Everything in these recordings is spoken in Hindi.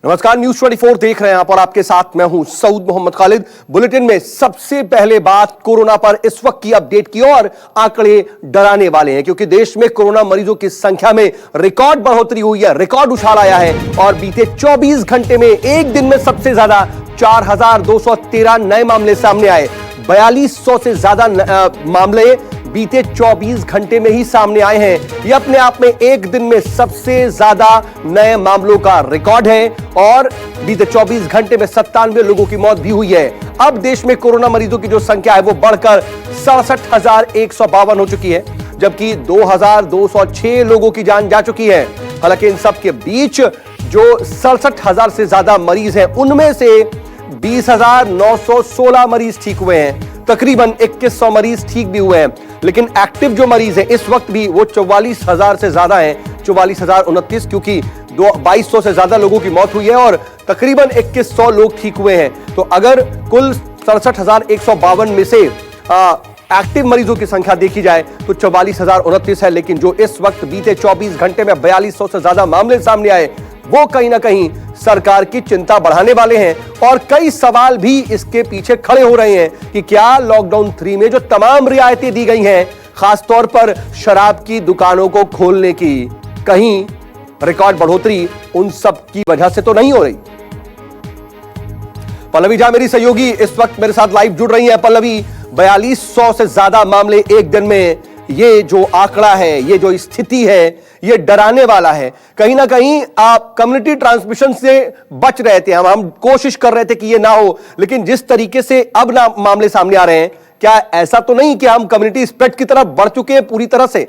नमस्कार, न्यूज 24 देख रहे हैं आप और आपके साथ मैं हूं सऊद मोहम्मद खालिद। बुलेटिन में सबसे पहले बात कोरोना पर इस वक्त की अपडेट की और आंकड़े डराने वाले हैं क्योंकि देश में कोरोना मरीजों की संख्या में रिकॉर्ड बढ़ोतरी हुई है, रिकॉर्ड उछाल आया है और बीते 24 घंटे में एक दिन में सबसे ज्यादा 4213 नए मामले सामने आए। 4200 से ज्यादा मामले बीते 24 घंटे में ही सामने आए हैं। यह अपने आप में एक दिन में सबसे ज्यादा नए मामलों का रिकॉर्ड है और बीते 24 घंटे में 97 लोगों की मौत भी हुई है। अब देश में कोरोना मरीजों की जो संख्या है वो बढ़कर 67,152 हो चुकी है, जबकि 2,206 लोगों की जान जा चुकी है। हालांकि इन सब के बीच जो 67,000 से ज्यादा मरीज हैं उनमें से 20,916 मरीज ठीक हुए हैं। तकरीबन 2100 मरीज ठीक भी हुए हैं, लेकिन एक्टिव जो मरीज हैं इस वक्त भी वो 44,000 से ज्यादा हैं, 44,029, क्योंकि 2200 से ज्यादा लोगों की मौत हुई है और तकरीबन 2100 लोग ठीक हुए हैं। तो अगर कुल 67,152 में से एक्टिव मरीजों की संख्या देखी जाए तो 44,029 है, लेकिन जो इस वक्त बीते 24 घंटे में 4200 से ज्यादा मामले सामने आए वो कहीं ना कहीं सरकार की चिंता बढ़ाने वाले हैं और कई सवाल भी इसके पीछे खड़े हो रहे हैं कि क्या लॉकडाउन 3 में जो तमाम रियायतें दी गई हैं, खासतौर पर शराब की दुकानों को खोलने की, कहीं रिकॉर्ड बढ़ोतरी उन सब की वजह से तो नहीं हो रही। पल्लवी झा मेरी सहयोगी इस वक्त मेरे साथ लाइव जुड़ रही है। पल्लवी, 4200 से ज्यादा मामले एक दिन में, ये जो आंकड़ा है, ये जो स्थिति है, ये डराने वाला है। कहीं ना कहीं आप कम्युनिटी ट्रांसमिशन से बच रहे थे, हम कोशिश कर रहे थे कि ये ना हो, लेकिन जिस तरीके से अब ना मामले सामने आ रहे हैं, क्या ऐसा तो नहीं कि हम कम्युनिटी स्प्रेड की तरफ बढ़ चुके हैं पूरी तरह से?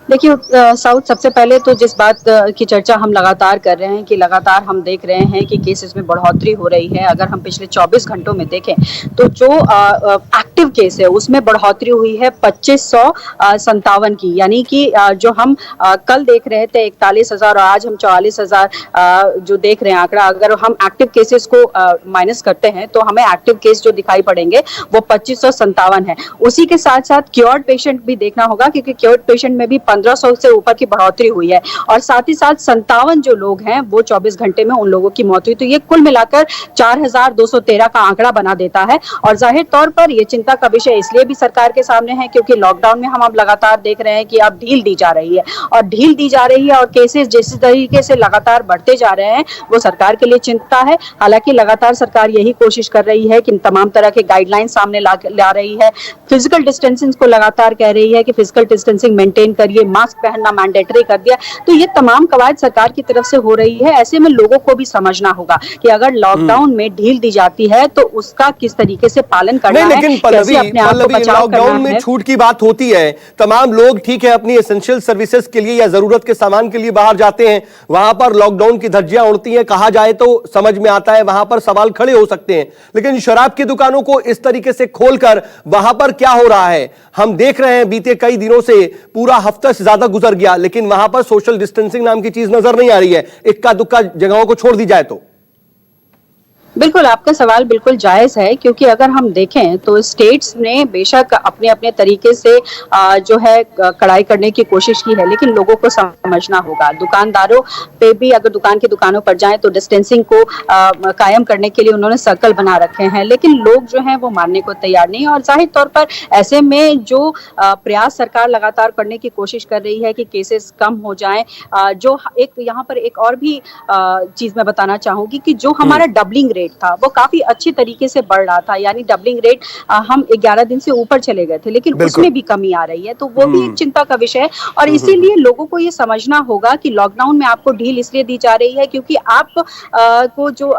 देखिए साउथ, सबसे पहले तो जिस बात की चर्चा हम लगातार कर रहे हैं कि लगातार हम देख रहे हैं कि केसेस में बढ़ोतरी हो रही है। अगर हम पिछले 24 घंटों में देखें तो जो एक्टिव केस है उसमें बढ़ोतरी हुई है 2557 की, यानी कि जो हम कल देख रहे थे 41,000 और आज हम 44,000 जो देख रहे हैं आंकड़ा, अगर हम एक्टिव केसेस को माइनस करते हैं तो हमें एक्टिव केस जो दिखाई पड़ेंगे वो 2557 है। उसी के साथ साथ क्योर्ड पेशेंट भी देखना होगा क्योंकि क्योर्ड पेशेंट में भी 1500 से ऊपर की बढ़ोतरी हुई है और साथ ही साथ 57 जो लोग हैं वो 24 घंटे में उन लोगों की मौत हुई। तो ये कुल मिलाकर 4,213 का आंकड़ा बना देता है और जाहिर तौर पर ये चिंता का विषय इसलिए भी सरकार के सामने है क्योंकि लॉकडाउन में हम अब लगातार देख रहे हैं कि अब ढील दी जा रही है और ढील दी जा रही है और केसेस जिस तरीके से लगातार बढ़ते जा रहे हैं वो सरकार के लिए चिंता है। हालांकि लगातार सरकार यही कोशिश कर रही है कि तमाम तरह के गाइडलाइन सामने ला रही है, फिजिकल डिस्टेंसिंग को लगातार कह रही है कि फिजिकल डिस्टेंसिंग मेंटेन करिए, मास्क पहनना मैंडेटरी कर दिया। तो ये तमाम कवायद सरकार की तरफ से हो रही है। ऐसे में लोगों को भी समझना होगा कि अगर लॉकडाउन में ढील दी जाती है तो उसका किस तरीके से पालन करना है। लेकिन पल्लवी, लॉकडाउन में छूट की बात होती है, तमाम लोग ठीक है अपनी एसेंशियल सर्विसेज के लिए या जरूरत के सामान के लिए बाहर जाते हैं, वहां पर लॉकडाउन की धज्जियां उड़ती हैं, कहा जाए तो समझ में आता है, वहां पर सवाल खड़े हो सकते हैं। लेकिन शराब की दुकानों को इस तरीके से खोलकर वहां पर क्या हो रहा है, हम देख रहे हैं बीते कई दिनों से पूरा हफ्ता से ज्यादा गुजर गया, लेकिन वहां पर सोशल डिस्टेंसिंग नाम की चीज नजर नहीं आ रही है। इक्का दुक्का जगहों को छोड़ दी जाए तो बिल्कुल, आपका सवाल बिल्कुल जायज है क्योंकि अगर हम देखें तो स्टेट्स ने बेशक अपने अपने तरीके से जो है कड़ाई करने की कोशिश की है, लेकिन लोगों को समझना होगा। दुकानदारों पे भी अगर दुकान की दुकानों पर जाएं तो डिस्टेंसिंग को कायम करने के लिए उन्होंने सर्कल बना रखे हैं, लेकिन लोग जो हैं वो मानने को तैयार नहीं। और जाहिर तौर पर ऐसे में जो प्रयास सरकार लगातार करने की कोशिश कर रही है कि केसेस कम हो जाएं, जो एक यहाँ पर एक और भी चीज मैं बताना चाहूंगी कि जो हमारा डबलिंग रेट था वो काफी अच्छी तरीके से बढ़ रहा था, यानी डबलिंग रेट हम 11 दिन से ऊपर चले गए थे, लेकिन उसमें भी कमी आ रही है। तो वो भी एक चिंता का विषय है और इसीलिए लोगों को ये समझना होगा कि लॉकडाउन में आपको ढील इसलिए दी जा रही है क्योंकि आप को जो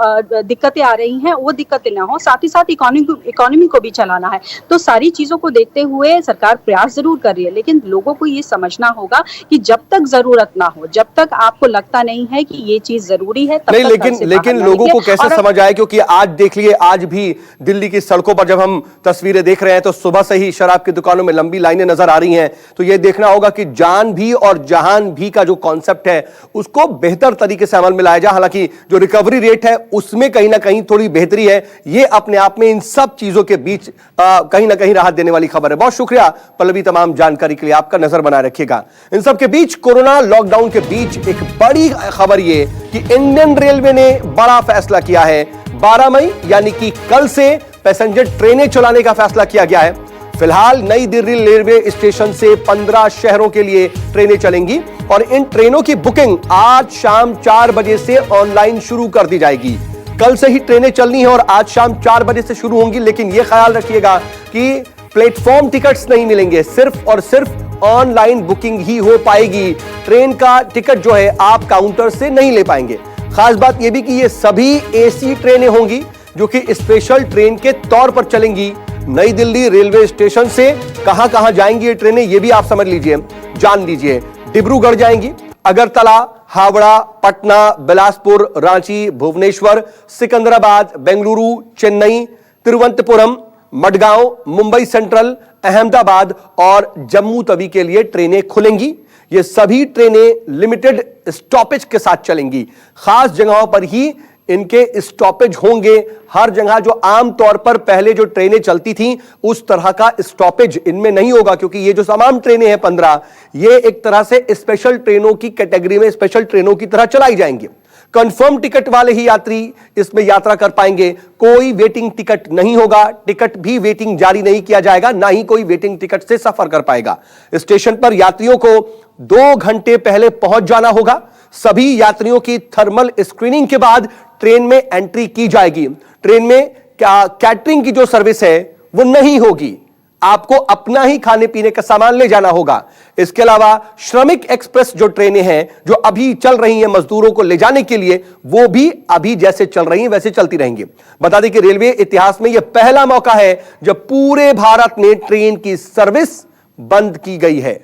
दिक्कतें आ रही हैं वो दिक्कतें ना हो, साथ ही साथ इकोनॉमी को भी चलाना है। तो सारी चीजों को देखते हुए सरकार प्रयास जरूर कर रही है, लेकिन लोगों को ये समझना होगा कि जब तक जरूरत ना हो, जब तक आपको लगता नहीं है कि ये चीज जरूरी है, तब तक लेकिन लोगों को कैसे समझ आए, क्योंकि आज देख लिए, आज भी दिल्ली की सड़कों पर जब हम तस्वीरें देख रहे हैं तो सुबह से ही शराब की दुकानों में लंबी लाइनें नजर आ रही हैं। तो यह देखना होगा कि जान भी और जहान भी का जो कॉन्सेप्ट है उसको बेहतर तरीके से अमल में लाया जाए। हालांकि जो रिकवरी रेट है उसमें कहीं ना कहीं थोड़ी बेहतरी है, यह अपने आप में इन सब चीजों के बीच कहीं ना कहीं राहत देने वाली खबर है। बहुत शुक्रिया पल्लवी, तमाम जानकारी के लिए। आपका नजर बनाए रखिएगा। इन सब के बीच, कोरोना लॉकडाउन के बीच एक बड़ी खबर यह कि इंडियन रेलवे ने बड़ा फैसला किया है। 12 मई यानी कि कल से पैसेंजर ट्रेनें चलाने का फैसला किया गया है। फिलहाल नई दिल्ली रेलवे स्टेशन से 15 शहरों के लिए ट्रेनें चलेंगी और इन ट्रेनों की बुकिंग आज शाम 4 बजे से ऑनलाइन शुरू कर दी जाएगी। कल से ही ट्रेनें चलनी है और आज शाम 4 बजे से शुरू होंगी, लेकिन यह ख्याल रखिएगा कि प्लेटफॉर्म टिकट्स नहीं मिलेंगे, सिर्फ और सिर्फ ऑनलाइन बुकिंग ही हो पाएगी। ट्रेन का टिकट जो है आप काउंटर से नहीं ले पाएंगे। खास बात यह भी कि ये सभी एसी ट्रेनें होंगी जो कि स्पेशल ट्रेन के तौर पर चलेंगी। नई दिल्ली रेलवे स्टेशन से कहां कहां जाएंगी ये ट्रेनें, ये भी आप समझ लीजिए, जान लीजिए। डिब्रूगढ़ जाएंगी, अगरतला, हावड़ा, पटना, बिलासपुर, रांची, भुवनेश्वर, सिकंदराबाद, बेंगलुरु, चेन्नई, तिरुवनंतपुरम, मडगांव, मुंबई सेंट्रल, अहमदाबाद और जम्मू तवी के लिए ट्रेनें खुलेंगी। ये सभी ट्रेनें लिमिटेड स्टॉपेज के साथ चलेंगी। खास जगहों पर ही इनके स्टॉपेज होंगे। हर जगह जो आमतौर पर पहले जो ट्रेनें चलती थीं उस तरह का स्टॉपेज इनमें नहीं होगा, क्योंकि ये जो तमाम ट्रेनें हैं 15, ये एक तरह से स्पेशल ट्रेनों की कैटेगरी में स्पेशल ट्रेनों की तरह चलाई जाएंगी। कंफर्म टिकट वाले ही यात्री इसमें यात्रा कर पाएंगे। कोई वेटिंग टिकट नहीं होगा, टिकट भी वेटिंग जारी नहीं किया जाएगा, ना ही कोई वेटिंग टिकट से सफर कर पाएगा। स्टेशन पर यात्रियों को 2 घंटे पहले पहुंच जाना होगा। सभी यात्रियों की थर्मल स्क्रीनिंग के बाद ट्रेन में एंट्री की जाएगी। ट्रेन में कैटरिंग की जो सर्विस है वो नहीं होगी, आपको अपना ही खाने पीने का सामान ले जाना होगा। इसके अलावा श्रमिक एक्सप्रेस जो ट्रेनें हैं जो अभी चल रही हैं मजदूरों को ले जाने के लिए, वो भी अभी जैसे चल रही हैं वैसे चलती रहेंगी। बता दें कि रेलवे इतिहास में यह पहला मौका है जब पूरे भारत में ट्रेन की सर्विस बंद की गई है।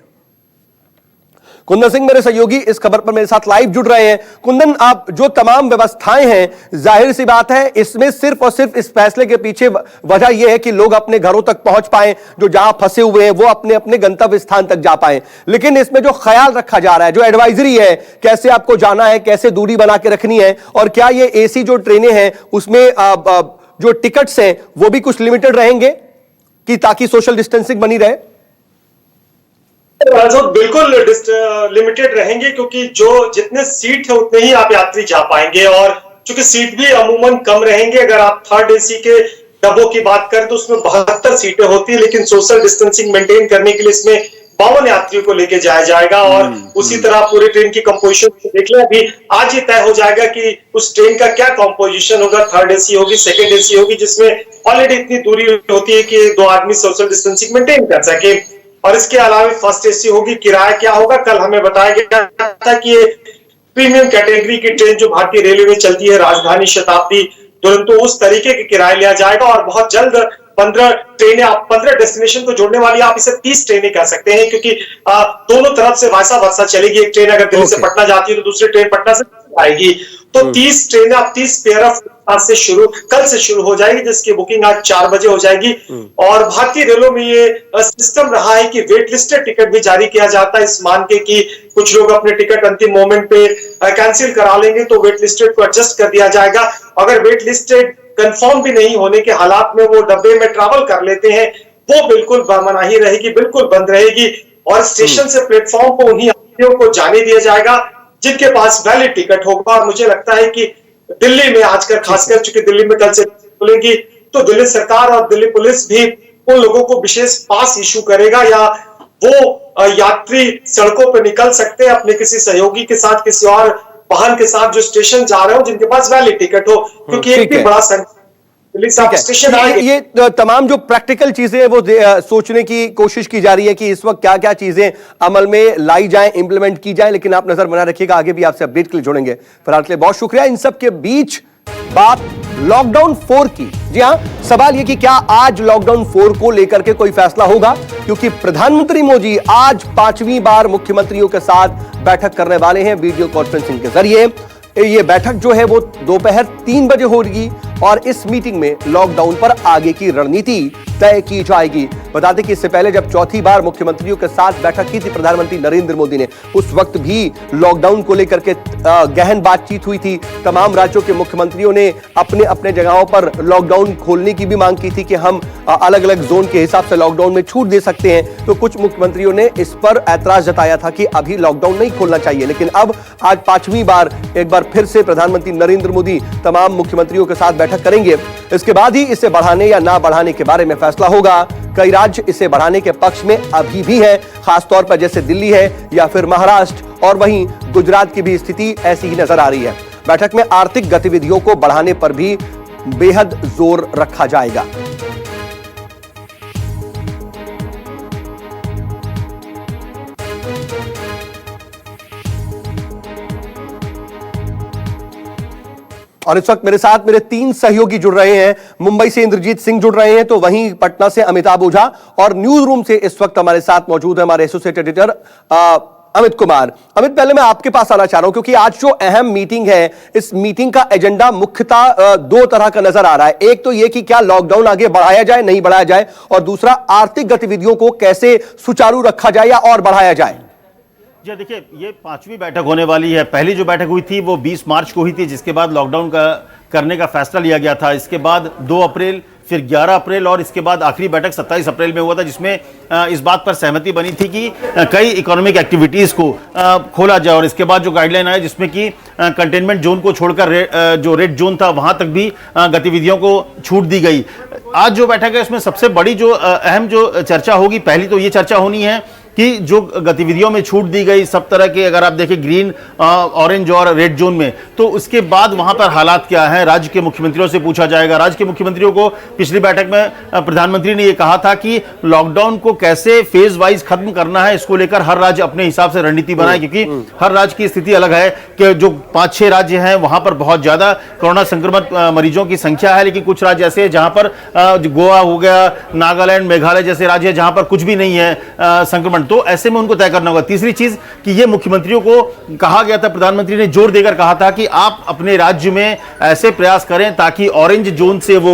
कुंदन सिंह मेरे सहयोगी इस खबर पर मेरे साथ लाइव जुड़ रहे हैं। कुंदन, आप जो तमाम व्यवस्थाएं हैं, जाहिर सी बात है इसमें सिर्फ और सिर्फ इस फैसले के पीछे वजह यह है कि लोग अपने घरों तक पहुंच पाएं, जो जहां फंसे हुए हैं वो अपने अपने गंतव्य स्थान तक जा पाएं। लेकिन इसमें जो ख्याल रखा जा रहा है, जो एडवाइजरी है, कैसे आपको जाना है, कैसे दूरी बना के रखनी है, और क्या ये एसी जो ट्रेनें हैं उसमें जो टिकट्स हैं वो भी कुछ लिमिटेड रहेंगे कि ताकि सोशल डिस्टेंसिंग बनी रहे? बिल्कुल लिमिटेड रहेंगे, क्योंकि जो जितने सीट है उतने ही आप यात्री जा पाएंगे। और चूंकि सीट भी अमूमन कम रहेंगे, अगर आप थर्ड एसी के डब्बों की बात करें तो उसमें 72 सीटें होती है, लेकिन सोशल डिस्टेंसिंग मेंटेन करने के लिए इसमें 52 यात्रियों को लेके जाया जाएगा। और उसी तरह पूरे ट्रेन की कंपोजिशन देख लें, अभी आज ही तय हो जाएगा कि उस ट्रेन का क्या कंपोजिशन होगा। थर्ड एसी होगी, सेकेंड एसी होगी, जिसमें ऑलरेडी इतनी दूरी होती है कि 2 आदमी सोशल डिस्टेंसिंग मेंटेन कर सके। और इसके अलावा फर्स्ट एसी होगी। किराया क्या होगा, कल हमें बताया गया था कि ये प्रीमियम कैटेगरी की ट्रेन जो भारतीय रेलवे में चलती है, राजधानी, शताब्दी, दुरंतो, उस तरीके के किराया लिया जाएगा। और बहुत जल्द 15 ट्रेनें, आप 15 डेस्टिनेशन को जोड़ने वाली, आप इसे 30 ट्रेनें कह सकते हैं, क्योंकि दोनों तरफ से वैसा वर्षा चलेगी। एक ट्रेन अगर दिल्ली से पटना जाती है तो दूसरी ट्रेन पटना से आएगी। तो 30 ट्रेनें, आप 30 पेयर ऑफ से कल से शुरू हो जाएगी, जिसकी बुकिंग आज 4 बजे हो जाएगी। और भारतीय रेलवे में ये सिस्टम रहा है कि वेट लिस्टेड टिकट भी जारी किया जाता है, इस मान के कि कुछ लोग अपने टिकट अंतिम मोमेंट पे कैंसिल करा लेंगे तो वेट लिस्टेड को एडजस्ट कर दिया जाएगा। अगर वेट लिस्टेड कंफर्म भी नहीं होने के हालात में वो डब्बे में ट्रैवल कर लेते हैं, वो बिल्कुल मनाही रहेगी, बिल्कुल बंद रहेगी। और स्टेशन से प्लेटफॉर्म को उन्हीं यात्रियों को जाने दिया जाएगा जिनके पास वैलिड टिकट होगा। और मुझे लगता है कि दिल्ली में आजकल, खासकर चूंकि दिल्ली में कल से खुलेगी, तो दिल्ली सरकार और दिल्ली पुलिस भी उन लोगों को विशेष पास इशू करेगा, या वो यात्री सड़कों पर निकल सकते हैं अपने किसी सहयोगी के साथ, किसी और वाहन के साथ जो स्टेशन जा रहे हो, जिनके पास वैलिड टिकट हो, क्योंकि एक भी बड़ा स्टेशन ये तमाम जो प्रैक्टिकल चीजें हैं वो सोचने की कोशिश की जा रही है कि इस वक्त क्या क्या चीजें अमल में लाई जाएं, इंप्लीमेंट की जाएं। लेकिन आप नजर बना रखिएगा, आगे भी आपसे अपडेट के लिए जुड़ेंगे। फिलहाल के लिए बहुत शुक्रिया। इन सब के बीच बात लॉकडाउन 4 की। जी हां, सवाल यह कि क्या आज लॉकडाउन 4 को लेकर के कोई फैसला होगा, क्योंकि प्रधानमंत्री मोदी आज 5वीं बार मुख्यमंत्रियों के साथ बैठक करने वाले हैं वीडियो कॉन्फ्रेंसिंग के जरिए। ये बैठक जो है वो दोपहर 3 बजे होगी। और इस मीटिंग में लॉकडाउन पर आगे की रणनीति तय की जाएगी। बता दें कि इससे पहले जब चौथी बार मुख्यमंत्रियों के साथ बैठक की थी प्रधानमंत्री नरेंद्र मोदी ने, उस वक्त भी लॉकडाउन को लेकर के गहन बातचीत हुई थी। तमाम राज्यों के मुख्यमंत्रियों ने अपने अपने जगहों पर लॉकडाउन खोलने की भी मांग की थी कि हम अलग अलग जोन के हिसाब से लॉकडाउन में छूट दे सकते हैं। तो कुछ मुख्यमंत्रियों ने इस पर ऐतराज जताया था कि अभी लॉकडाउन नहीं खोलना चाहिए। लेकिन अब आज पांचवी बार एक बार फिर से प्रधानमंत्री नरेंद्र मोदी तमाम मुख्यमंत्रियों के साथ बैठक करेंगे। इसके बाद ही इसे बढ़ाने या ना बढ़ाने के बारे में फैसला होगा। कई राज्य इसे बढ़ाने के पक्ष में अभी भी हैं, खासतौर पर जैसे दिल्ली है या फिर महाराष्ट्र, और वहीं गुजरात की भी स्थिति ऐसी ही नजर आ रही है। बैठक में आर्थिक गतिविधियों को बढ़ाने पर भी बेहद जोर रखा जाएगा। और इस वक्त मेरे साथ मेरे तीन सहयोगी जुड़ रहे हैं। मुंबई से इंद्रजीत सिंह जुड़ रहे हैं, तो वहीं पटना से अमिताभ ओझा, और न्यूज रूम से इस वक्त हमारे साथ मौजूद है हमारे एसोसिएट एडिटर अमित कुमार। अमित, पहले मैं आपके पास आना चाह रहा हूं क्योंकि आज जो अहम मीटिंग है, इस मीटिंग का एजेंडा मुख्यतः दो तरह का नजर आ रहा है। एक तो यह कि क्या लॉकडाउन आगे बढ़ाया जाए, नहीं बढ़ाया जाए, और दूसरा आर्थिक गतिविधियों को कैसे सुचारू रखा जाए या और बढ़ाया जाए। जी देखिए, ये पांचवी बैठक होने वाली है। पहली जो बैठक हुई थी वो 20 मार्च को हुई थी, जिसके बाद लॉकडाउन करने का फैसला लिया गया था। इसके बाद 2 अप्रैल, फिर 11 अप्रैल और इसके बाद आखिरी बैठक 27 अप्रैल में हुआ था, जिसमें इस बात पर सहमति बनी थी कि कई इकोनॉमिक एक्टिविटीज़ को खोला जाए। और इसके बाद जो गाइडलाइन आया जिसमें कि कंटेनमेंट जोन को छोड़कर जो रेड जोन था वहाँ तक भी गतिविधियों को छूट दी गई। आज जो बैठक है उसमें सबसे बड़ी जो अहम जो चर्चा होगी, पहली तो ये चर्चा होनी है कि जो गतिविधियों में छूट दी गई सब तरह के, अगर आप देखें ग्रीन, ऑरेंज और रेड जोन में, तो उसके बाद वहां पर हालात क्या हैं, राज्य के मुख्यमंत्रियों से पूछा जाएगा। राज्य के मुख्यमंत्रियों को पिछली बैठक में प्रधानमंत्री ने यह कहा था कि लॉकडाउन को कैसे फेज वाइज खत्म करना है, इसको लेकर हर राज्य अपने हिसाब से रणनीति बनाए, क्योंकि हर राज्य की स्थिति अलग है। कि जो 5-6 राज्य हैं वहां पर बहुत ज्यादा कोरोना संक्रमित मरीजों की संख्या है, लेकिन कुछ राज्य ऐसे हैं जहां पर गोवा हो गया, नागालैंड, मेघालय जैसे राज्य है जहां पर कुछ भी नहीं है संक्रमण। तो ऐसे में उनको तय करना होगा। तीसरी चीज कि ये मुख्यमंत्रियों को कहा गया था, प्रधानमंत्री ने जोर देकर कहा था कि आप अपने राज्य में ऐसे प्रयास करें ताकि ऑरेंज जोन से वो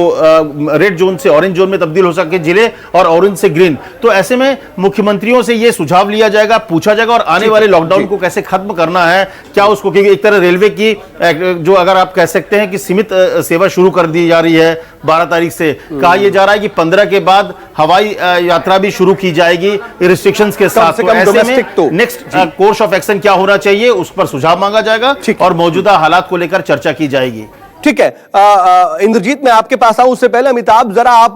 रेड जोन से ऑरेंज जोन में तब्दील हो सके जिले, और ऑरेंज से ग्रीन। तो ऐसे में मुख्यमंत्रियों से ये सुझाव लिया जाएगा, पूछा जाएगा, और आने वाले लॉकडाउन को कैसे खत्म करना है, क्या उसको, क्योंकि एक तरह रेलवे की जो अगर आप कह सकते हैं कि सीमित सेवा शुरू कर दी जा रही है 12 तारीख से, कहा यह जा रहा है कि 15 के बाद हवाई यात्रा भी शुरू की जाएगी रिस्ट्रिक्शंस के साथ। तो ऐसे में नेक्स्ट कोर्स ऑफ एक्शन क्या होना चाहिए उस पर सुझाव मांगा जाएगा और मौजूदा हालात को लेकर चर्चा की जाएगी। ठीक है। इंद्रजीत, मैं आपके पास आऊं, उससे पहले अमिताभ, जरा आप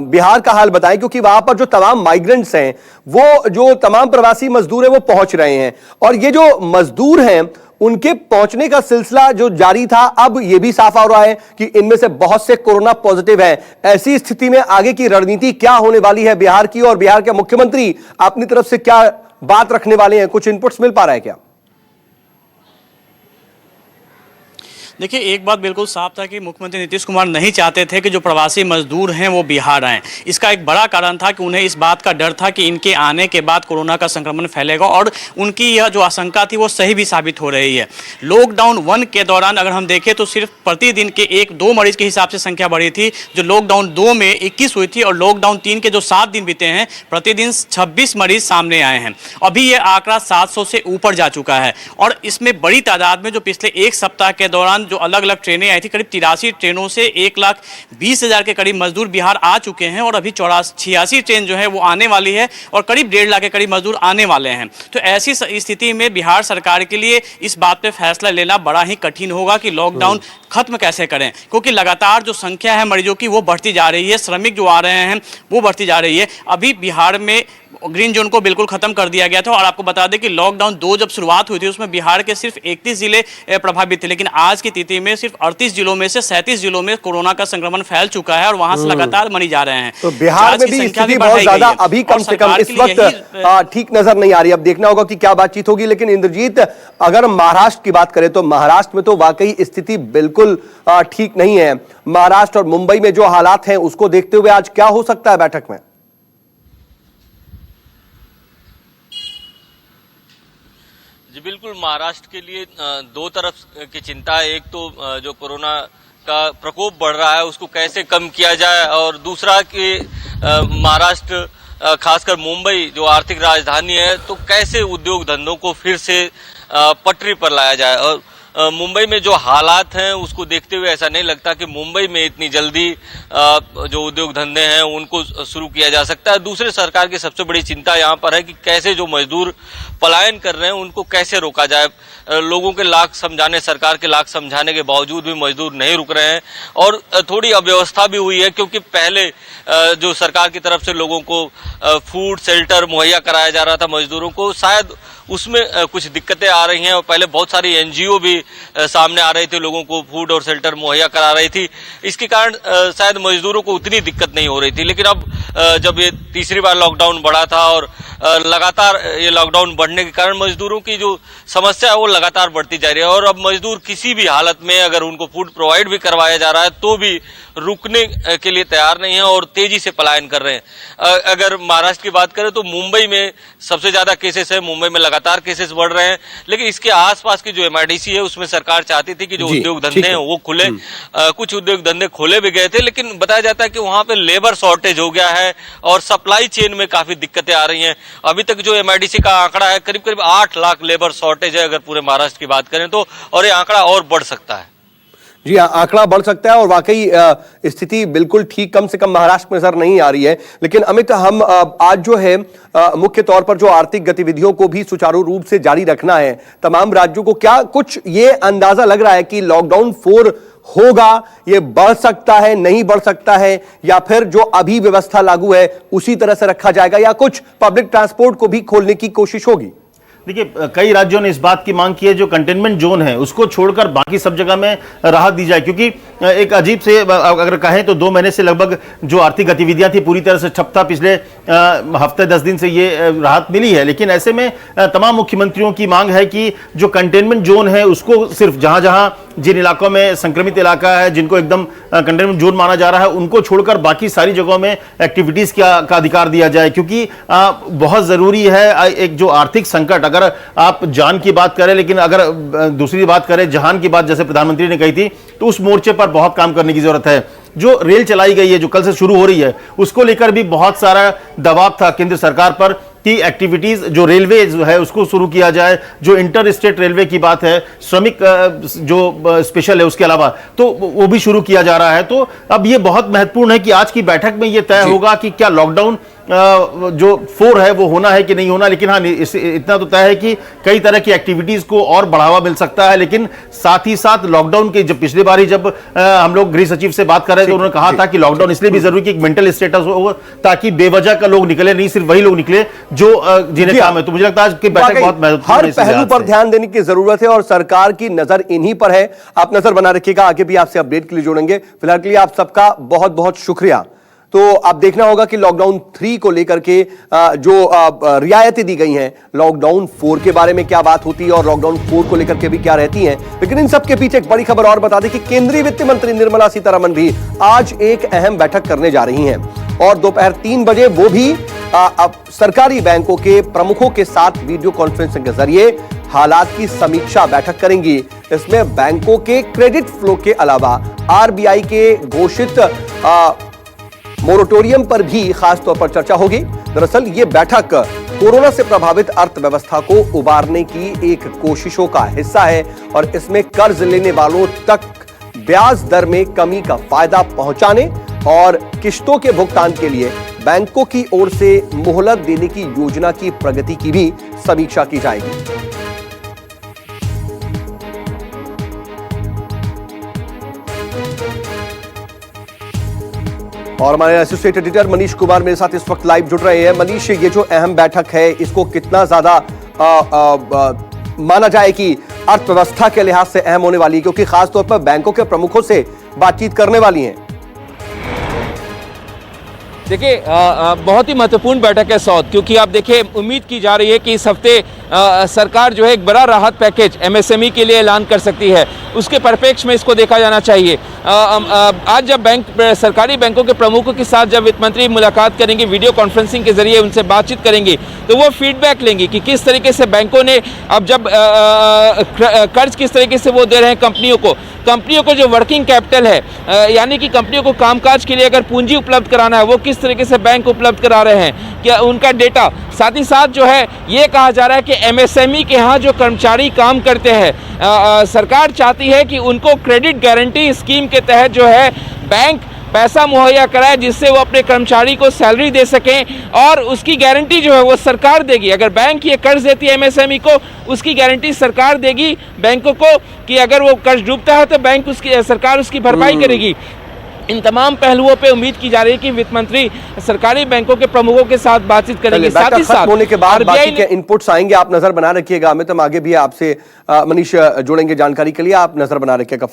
बिहार का हाल बताएं, क्योंकि वहां पर जो तमाम माइग्रेंट्स हैं, वो जो तमाम प्रवासी मजदूर हैं वो पहुंच रहे हैं, और ये जो मजदूर हैं उनके पहुंचने का सिलसिला जो जारी था, अब यह भी साफ हो रहा है कि इनमें से बहुत से कोरोना पॉजिटिव हैं। ऐसी स्थिति में आगे की रणनीति क्या होने वाली है बिहार की, और बिहार के मुख्यमंत्री अपनी तरफ से क्या बात रखने वाले हैं? कुछ इनपुट्स मिल पा रहा है क्या? देखिए, एक बात बिल्कुल साफ था कि मुख्यमंत्री नीतीश कुमार नहीं चाहते थे कि जो प्रवासी मजदूर हैं वो बिहार आएँ। इसका एक बड़ा कारण था कि उन्हें इस बात का डर था कि इनके आने के बाद कोरोना का संक्रमण फैलेगा, और उनकी यह जो आशंका थी वो सही भी साबित हो रही है। लॉकडाउन 1 के दौरान अगर हम देखें तो सिर्फ प्रतिदिन के 1-2 मरीज के हिसाब से संख्या बढ़ी थी, जो लॉकडाउन 2 में 21 हुई थी, और लॉकडाउन 3 के जो 7 दिन बीते हैं प्रतिदिन 26 मरीज सामने आए हैं। अभी ये आंकड़ा 700 से ऊपर जा चुका है, और इसमें बड़ी तादाद में जो पिछले एक सप्ताह के दौरान जो अलग अलग ट्रेनें आई थी, करीब 83 ट्रेनों से 1,20,000 के करीब मजदूर बिहार आ चुके हैं, और अभी 86 ट्रेन जो है वो आने वाली है, और करीब 1.5 लाख के करीब मजदूर आने वाले हैं। तो ऐसी स्थिति में बिहार सरकार के लिए इस बात पे फैसला लेना बड़ा ही कठिन होगा कि लॉकडाउन खत्म कैसे करें, क्योंकि लगातार जो संख्या है मरीजों की वो बढ़ती जा रही है, श्रमिक जो आ रहे हैं वो बढ़ती जा रही है। अभी बिहार में ग्रीन जोन को बिल्कुल खत्म कर दिया गया था, और आपको बता दें कि लॉकडाउन 2 जब शुरुआत हुई थी उसमें बिहार के सिर्फ 31 जिले प्रभावित थे, लेकिन आज की स्थिति में सिर्फ 38 जिलों में से 37 जिलों में कोरोना का संक्रमण फैल चुका है, और वहां से लगातार मरीज जा रहे हैं। तो बिहार में भी स्थिति बहुत ज्यादा अभी कम से कम इस वक्त ठीक नजर नहीं आ रही। अब देखना होगा कि क्या बातचीत होगी। लेकिन इंद्रजीत, अगर महाराष्ट्र की बात करें तो महाराष्ट्र में तो वाकई स्थिति बिल्कुल ठीक नहीं है। महाराष्ट्र और मुंबई में जो हालात हैं उसको देखते हुए आज क्या हो सकता है बैठक में? जी बिल्कुल, महाराष्ट्र के लिए दो तरफ की चिंता है। एक तो जो कोरोना का प्रकोप बढ़ रहा है उसको कैसे कम किया जाए, और दूसरा कि महाराष्ट्र खासकर मुंबई जो आर्थिक राजधानी है तो कैसे उद्योग धंधों को फिर से पटरी पर लाया जाए। और मुंबई में जो हालात हैं उसको देखते हुए ऐसा नहीं लगता कि मुंबई में इतनी जल्दी जो उद्योग धंधे हैं उनको शुरू किया जा सकता है। दूसरे सरकार की सबसे बड़ी चिंता यहाँ पर है कि कैसे जो मजदूर पलायन कर रहे हैं उनको कैसे रोका जाए। लोगों के लाख समझाने, सरकार के लाख समझाने के बावजूद भी मजदूर नहीं रुक रहे हैं और थोड़ी अव्यवस्था भी हुई है, क्योंकि पहले जो सरकार की तरफ से लोगों को फूड शेल्टर मुहैया कराया जा रहा था मजदूरों को, शायद उसमें कुछ दिक्कतें आ रही हैं और पहले बहुत सारी एनजीओ भी सामने आ रहे थे, लोगों को फूड और शेल्टर मुहैया करा रही थी। इसके कारण शायद मजदूरों को उतनी दिक्कत नहीं हो रही थी। लेकिन अब जब ये तीसरी बार लॉकडाउन बढ़ा था और लगातार ये लॉकडाउन बढ़ने के कारण मजदूरों की जो समस्या है वो लगातार बढ़ती जा रही है, और अब मजदूर किसी भी हालत में अगर उनको फूड प्रोवाइड भी करवाया जा रहा है तो भी रुकने के लिए तैयार नहीं है और तेजी से पलायन कर रहे हैं। अगर महाराष्ट्र की बात करें तो मुंबई में सबसे ज्यादा केसेस है, मुंबई में लगातार केसेस बढ़ रहे हैं, लेकिन इसके आसपास की जो एमआईडीसी है उसमें सरकार चाहती थी कि जो उद्योग धंधे हैं वो खुले। कुछ उद्योग धंधे खोले भी गए थे, लेकिन बताया जाता है कि वहां पे लेबर शॉर्टेज हो गया है और सप्लाई चेन में काफी दिक्कतें आ रही हैं। अभी तक जो एमआईडीसी का आंकड़ा है करीब करीब 8 लाख लेबर शॉर्टेज है अगर पूरे महाराष्ट्र की बात करें तो, और ये आंकड़ा और बढ़ सकता है। जी हाँ, आंकड़ा बढ़ सकता है और वाकई स्थिति बिल्कुल ठीक कम से कम महाराष्ट्र में नजर नहीं आ रही है। लेकिन अमित, हम आज जो है मुख्य तौर पर जो आर्थिक गतिविधियों को भी सुचारू रूप से जारी रखना है तमाम राज्यों को, क्या कुछ ये अंदाजा लग रहा है कि लॉकडाउन 4 होगा, ये बढ़ सकता है, नहीं बढ़ सकता है, या फिर जो अभी व्यवस्था लागू है उसी तरह से रखा जाएगा, या कुछ पब्लिक ट्रांसपोर्ट को भी खोलने की कोशिश होगी? देखिए, कई राज्यों ने इस बात की मांग की है जो कंटेनमेंट जोन है उसको छोड़कर बाकी सब जगह में राहत दी जाए, क्योंकि एक अजीब से अगर कहें तो 2 महीने से लगभग जो आर्थिक गतिविधियां थी पूरी तरह से ठप था। पिछले हफ्ते 10 दिन से ये राहत मिली है, लेकिन ऐसे में तमाम मुख्यमंत्रियों की मांग है कि जो कंटेनमेंट जोन है उसको सिर्फ जहां जहां जिन इलाकों में संक्रमित इलाका है, जिनको एकदम कंटेनमेंट जोन माना जा रहा है, उनको छोड़कर बाकी सारी जगहों में एक्टिविटीज का अधिकार दिया जाए, क्योंकि बहुत जरूरी है। एक जो आर्थिक संकट, अगर आप जान की बात करें, लेकिन अगर दूसरी बात करें जहान की बात, जैसे प्रधानमंत्री ने कही थी, तो उस मोर्चे पर बहुत काम करने की जरूरत है। जो रेल चलाई गई है, जो कल से शुरू हो रही है, उसको लेकर भी बहुत सारा दबाव था केंद्र सरकार पर कि एक्टिविटीज जो रेलवे है उसको शुरू किया जाए। जो इंटर स्टेट रेलवे की बात है, श्रमिक जो स्पेशल है उसके अलावा, तो वो भी शुरू किया जा रहा है। तो अब ये बहुत महत्वपूर्ण है कि आज की बैठक में ये तय होगा कि क्या लॉकडाउन जो 4 है वो होना है कि नहीं होना। लेकिन हाँ, इतना तो तय है कि कई तरह की एक्टिविटीज को और बढ़ावा मिल सकता है। लेकिन साथ ही साथ लॉकडाउन के जब पिछली बार ही जब हम लोग गृह सचिव से बात कर रहे थे, उन्होंने कहा था कि लॉकडाउन इसलिए भी जरूरी कि एक मेंटल स्टेटस हो, ताकि बेवजह का लोग निकले नहीं, सिर्फ वही लोग निकले जो जिन्हें काम है। तो मुझे लगता है कि बैठक बहुत महत्वपूर्ण है। हर पहलू पर ध्यान देने की जरूरत है और सरकार की नजर इन्हीं पर है। आप नजर बना रखिएगा, आगे भी आपसे अपडेट के लिए जोड़ेंगे। फिलहाल के लिए आप सबका बहुत बहुत शुक्रिया। तो अब देखना होगा कि लॉकडाउन 3 को लेकर के जो रियायतें दी गई हैं, लॉकडाउन 4 के बारे में क्या बात होती है और लॉकडाउन 4 को लेकर के भी क्या रहती हैं। लेकिन इन सब के पीछे एक बड़ी खबर और बता दें कि केंद्रीय वित्त मंत्री निर्मला सीतारमण भी आज एक अहम बैठक करने जा रही हैं और दोपहर 3 बजे वो भी अब सरकारी बैंकों के प्रमुखों के साथ वीडियो कॉन्फ्रेंसिंग के जरिए हालात की समीक्षा बैठक करेंगी। इसमें बैंकों के क्रेडिट फ्लो के अलावा आरबीआई के घोषित मोरेटोरियम पर भी खास तौर पर चर्चा होगी। दरअसल ये बैठक कोरोना से प्रभावित अर्थव्यवस्था को उबारने की एक कोशिशों का हिस्सा है और इसमें कर्ज लेने वालों तक ब्याज दर में कमी का फायदा पहुंचाने और किश्तों के भुगतान के लिए बैंकों की ओर से मोहलत देने की योजना की प्रगति की भी समीक्षा की जाएगी। और हमारे एसोसिएट एडिटर मनीष कुमार मेरे साथ इस वक्त लाइव जुड़ रहे हैं। मनीष, ये जो अहम बैठक है इसको कितना ज्यादा माना जाए कि अर्थव्यवस्था के लिहाज से अहम होने वाली है, क्योंकि खासतौर पर बैंकों के प्रमुखों से बातचीत करने वाली हैं? देखिए, बहुत ही महत्वपूर्ण बैठक है सौद, क्योंकि आप देखिए उम्मीद की जा रही है कि इस हफ्ते सरकार जो है एक बड़ा राहत पैकेज MSME के लिए ऐलान कर सकती है, उसके परिप्रेक्ष्य में इसको देखा जाना चाहिए। आज जब सरकारी बैंकों के प्रमुखों के साथ जब वित्त मंत्री मुलाकात करेंगे, वीडियो कॉन्फ्रेंसिंग के जरिए उनसे बातचीत करेंगे, तो वो फीडबैक लेंगे कि किस तरीके से बैंकों ने अब जब कर्ज किस तरीके से वो दे रहे हैं कंपनियों को जो वर्किंग कैपिटल है, यानी कि कंपनियों को कामकाज के लिए अगर पूंजी उपलब्ध कराना है, वो किस तरीके से बैंक उपलब्ध करा रहे हैं, क्या उनका डेटा। साथ ही साथ जो है ये कहा जा रहा है कि MSME के यहाँ जो कर्मचारी काम करते हैं, सरकार चाहती है कि उनको क्रेडिट गारंटी स्कीम के तहत जो है बैंक पैसा मुहैया कराए, जिससे वो अपने कर्मचारी को सैलरी दे सकें, और उसकी गारंटी जो है वो सरकार देगी। अगर बैंक ये कर्ज देती है MSME को, उसकी गारंटी सरकार देगी बैंकों को कि अगर वो कर्ज डूबता है तो सरकार उसकी भरपाई करेगी। इन तमाम पहलुओं पे उम्मीद की जा रही है कि वित्त मंत्री सरकारी बैंकों के प्रमुखों के साथ बातचीत करेंगे। साथ ही साथ होने के बाद बाकी के इनपुट्स आएंगे, आप नजर बना रखिएगा। अमित, हम आगे भी आपसे मनीष जुड़ेंगे जानकारी के लिए, आप नजर बना रखिएगा।